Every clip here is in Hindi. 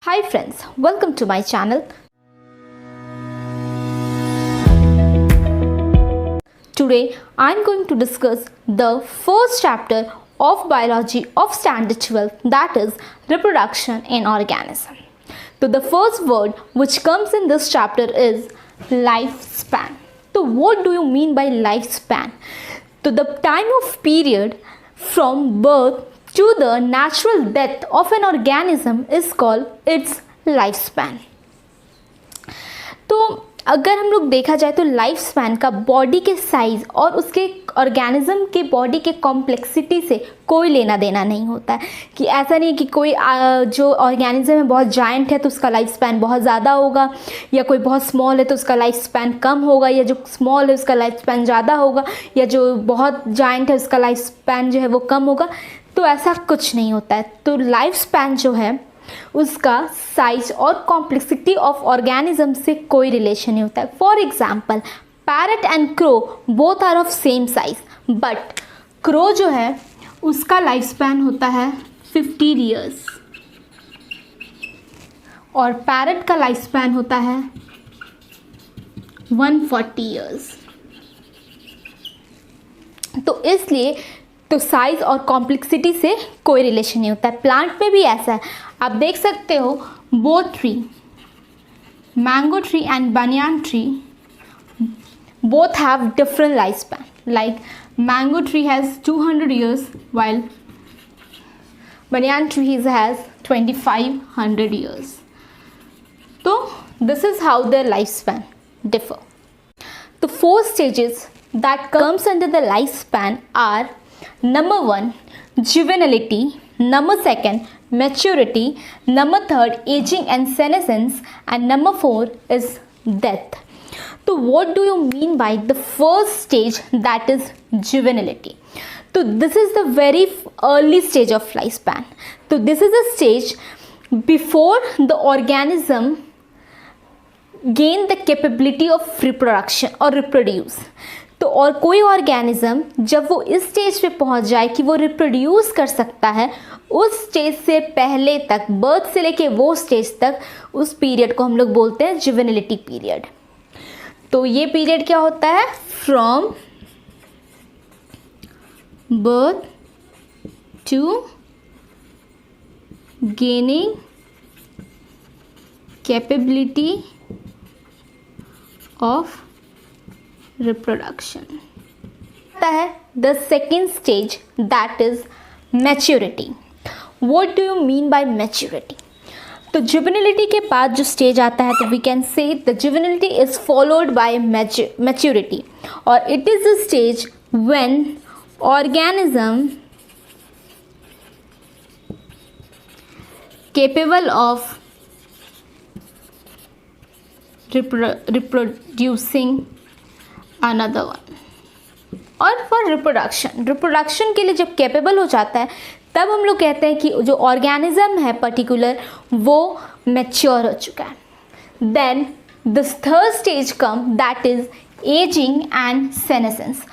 Hi friends, welcome to my channel. Today I'm going to discuss the first chapter of biology of standard 12, that is reproduction in organism. So the first word which comes in this chapter is lifespan. So what do you mean by lifespan? So the time of period from birth to the natural death of an organism is called its lifespan. तो अगर हम लोग देखा जाए तो लाइफ स्पैन का बॉडी के साइज और उसके ऑर्गेनिज्म के बॉडी के कॉम्प्लेक्सिटी से कोई लेना देना नहीं होता है कि ऐसा नहीं कि कोई जो ऑर्गेनिज्म है बहुत जायंट है तो उसका लाइफ स्पैन बहुत ज़्यादा होगा, या कोई बहुत स्मॉल है तो उसका लाइफ स्पैन कम होगा, या जो स्मॉल है उसका लाइफ स्पैन ज़्यादा होगा, या जो बहुत जायंट है उसका लाइफ स्पैन जो है वो कम होगा। तो ऐसा कुछ नहीं होता है। तो लाइफ स्पैन जो है उसका साइज और कॉम्प्लेक्सिटी ऑफ ऑर्गेनिज्म से कोई रिलेशन नहीं होता है। For example parrot and crow both are of same size, but crow जो है उसका लाइफ स्पैन होता है 15 ईयर्स और पैरट का लाइफ स्पैन होता है 140 ईयर्स। तो इसलिए तो साइज और कॉम्प्लेक्सिटी से कोई रिलेशन नहीं होता है। प्लांट में भी ऐसा है, आप देख सकते हो both tree, mango tree and banyan tree both have different lifespan. Like mango tree has 200 years while banyan tree has 2500 years. So this is how their lifespan differ. The four stages that comes under the lifespan are number 1 juvenility, number 2 maturity, number 3 aging and senescence, and number 4 is death. So what do you mean by the first stage, that is juvenility? So this is the very early stage of lifespan. So this is a stage before the organism gain the capability of reproduction or reproduce. तो और कोई ऑर्गेनिज्म जब वो इस स्टेज पे पहुंच जाए कि वो रिप्रोड्यूस कर सकता है, उस स्टेज से पहले तक, बर्थ से लेके वो स्टेज तक, उस पीरियड को हम लोग बोलते हैं जुवेनिलिटी पीरियड। तो ये पीरियड क्या होता है? From birth to gaining capability of reproduction है the second stage, that is maturity. What do you mean by maturity? तो जुवेनिलिटी के बाद जो स्टेज आता है तो we can say the juvenility is followed by maturity, और it is the stage when organism capable of reproducing another one. और फॉर रिप्रोडक्शन के लिए जब कैपेबल हो जाता है तब हम लोग कहते हैं कि जो ऑर्गेनिज्म है पर्टिकुलर वो मैच्योर हो चुका है। Then the third stage come, that is ageing and senescence.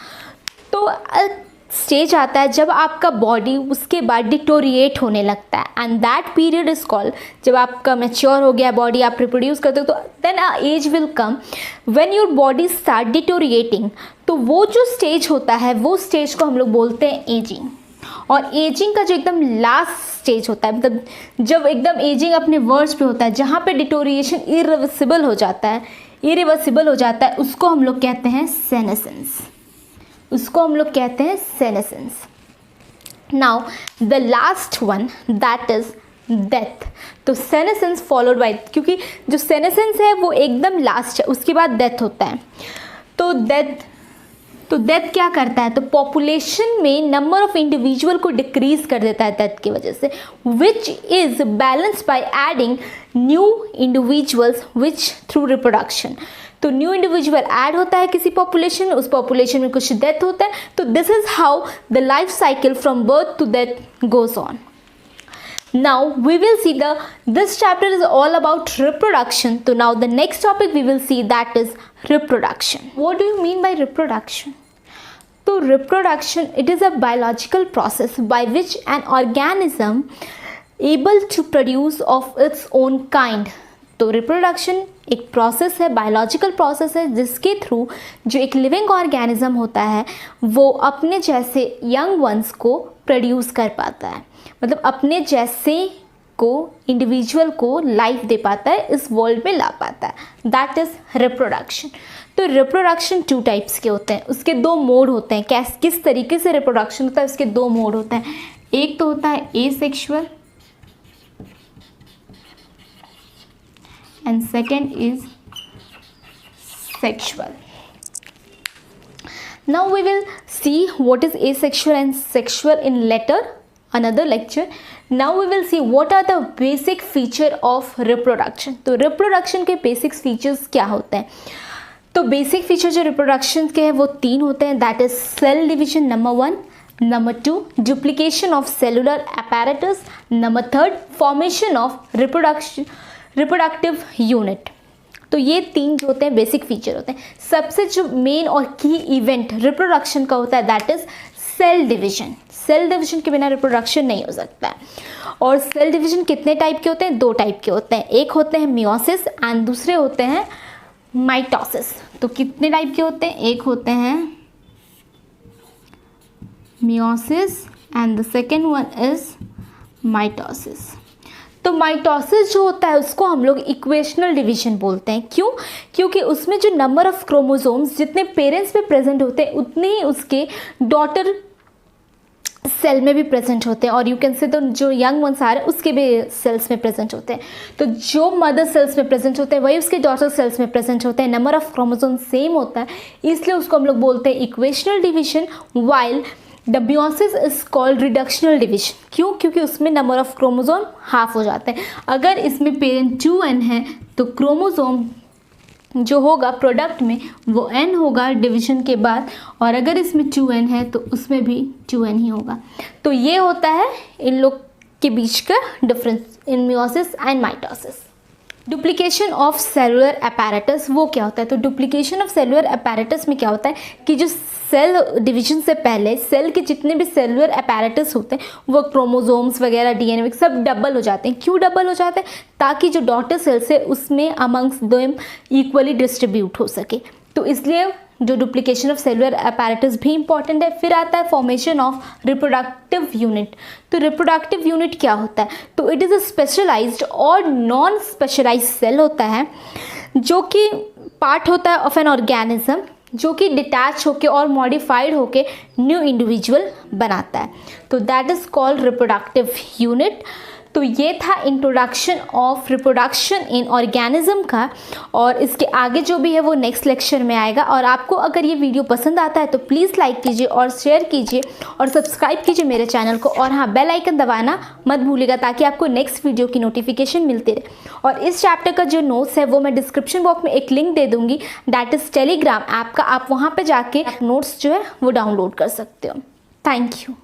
तो स्टेज आता है जब आपका बॉडी उसके बाद डिटोरिएट होने लगता है, and that period is called, जब आपका मैच्योर हो गया बॉडी, आप रिप्रोड्यूस करते हो, तो then age will come when your body start deteriorating. तो वो जो स्टेज होता है वो स्टेज को हम लोग बोलते हैं एजिंग। और एजिंग का जो एकदम लास्ट स्टेज होता है, मतलब जब एकदम एजिंग अपने वर्ड्स पे होता है, जहाँ पे डिटोरिएशन इरिवर्सिबल हो जाता है, उसको हम लोग कहते हैं senescence. Now the last one, that is death. तो सेनेसेंस फॉलोड बाय, क्योंकि जो सेनेसेंस है वो एकदम लास्ट है, उसके बाद डेथ होता है। तो डेथ क्या करता है? तो पॉपुलेशन में नंबर ऑफ इंडिविजुअल को डिक्रीज कर देता है डेथ की वजह से, which is balanced by adding new individuals which through reproduction. तो न्यू इंडिविजुअल ऐड होता है किसी पॉपुलेशन में, उस पॉपुलेशन में कुछ डेथ होता है। तो this is how the life cycle from birth to death goes on. Now we will see this chapter is all about reproduction. So now the next topic we will see, that is reproduction. What do you mean by reproduction? So reproduction, it is a biological process by which an organism able to produce of its own kind. तो रिप्रोडक्शन एक प्रोसेस है, बायोलॉजिकल प्रोसेस है, जिसके थ्रू जो एक लिविंग ऑर्गेनिज्म होता है वो अपने जैसे यंग वंस को प्रोड्यूस कर पाता है, मतलब अपने जैसे को इंडिविजुअल को लाइफ दे पाता है, इस वर्ल्ड में ला पाता है, दैट इज रिप्रोडक्शन। तो रिप्रोडक्शन 2 टाइप्स के होते हैं, उसके 2 मोड होते हैं। किस तरीके से रिप्रोडक्शन होता है, उसके 2 मोड होते हैं। एक तो होता है asexual and second is sexual. Now we will see what is asexual and sexual in later another lecture. Now we will see what are the basic feature of reproduction. तो reproduction के basic features क्या होते हैं? तो basic feature जो reproduction के हैं वो 3 होते हैं, that is cell division number 1, number 2 duplication of cellular apparatus, number 3 formation of reproductive unit. तो ये 3 जो होते हैं बेसिक फीचर होते हैं। सबसे जो मेन और की इवेंट रिप्रोडक्शन का होता है that is cell division. Cell division के बिना रिप्रोडक्शन नहीं हो सकता है। और सेल डिवीजन कितने टाइप के होते हैं? 2 टाइप के होते हैं, एक होते हैं मियोसिस एंड दूसरे होते हैं माइटोसिस। तो कितने टाइप के होते हैं? एक होते हैं meiosis and the second one is mitosis. तो माइटोसिस जो होता है उसको हम लोग इक्वेशनल डिवीजन बोलते हैं। क्यों? क्योंकि उसमें जो नंबर ऑफ क्रोमोसोम्स जितने पेरेंट्स में प्रेजेंट होते हैं उतने ही उसके डॉटर सेल में भी प्रेजेंट होते हैं, और यू कैन से तो जो यंग वंस आ रहे हैं उसके भी सेल्स में प्रेजेंट होते हैं। तो जो मदर सेल्स में प्रेजेंट होते हैं वही उसके डॉटर सेल्स में प्रेजेंट होते हैं। नंबर ऑफ क्रोमोसोम सेम होता है, इसलिए उसको हम लोग बोलते हैं equational division. While the meiosis is called reductional division. क्यों? क्योंकि उसमें नंबर ऑफ क्रोमोसोम हाफ हो जाते हैं। अगर इसमें पेरेंट 2n है तो क्रोमोसोम जो होगा प्रोडक्ट में वो n होगा डिवीजन के बाद, और अगर इसमें 2n है तो उसमें भी 2n ही होगा। तो ये होता है इन लोग के बीच का difference in meiosis and mitosis. Duplication of cellular apparatus वो क्या होता है? तो डुप्लीकेशन ऑफ सेलुलर अपैरेटस में क्या होता है कि जो सेल डिवीजन से पहले सेल के जितने भी सेलुलर अपैरेटस होते हैं वो क्रोमोसोम्स वगैरह डीएनए सब डबल हो जाते हैं। क्यों डबल हो जाते हैं? ताकि जो डॉटर सेल्स है उसमें अमंग्स देम इक्वली डिस्ट्रीब्यूट हो सके। तो इसलिए जो डुप्लीकेशन ऑफ सेलुलर अपैरेटस भी इंपॉर्टेंट है। फिर आता है फॉर्मेशन ऑफ रिप्रोडक्टिव यूनिट। तो रिप्रोडक्टिव यूनिट क्या होता है? तो इट इज़ अ स्पेशलाइज्ड और नॉन स्पेशलाइज्ड सेल होता है जो कि पार्ट होता है ऑफ एन ऑर्गेनिज्म, जो कि डिटैच होके और मॉडिफाइड होके न्यू इंडिविजुअल बनाता है। तो that is called reproductive unit. तो ये था introduction of reproduction in organism का, और इसके आगे जो भी है वो नेक्स्ट लेक्चर में आएगा। और आपको अगर ये वीडियो पसंद आता है तो प्लीज़ लाइक कीजिए और शेयर कीजिए और सब्सक्राइब कीजिए मेरे चैनल को, और हाँ बेल आइकन दबाना मत भूलिएगा ताकि आपको नेक्स्ट वीडियो की नोटिफिकेशन मिलती रहे। और इस चैप्टर का जो नोट्स है वो मैं डिस्क्रिप्शन बॉक्स में एक लिंक दे दूँगी, दैट इज़ टेलीग्राम ऐप का। आप वहाँ पर जाके नोट्स जो है वो डाउनलोड कर सकते हो। Thank you.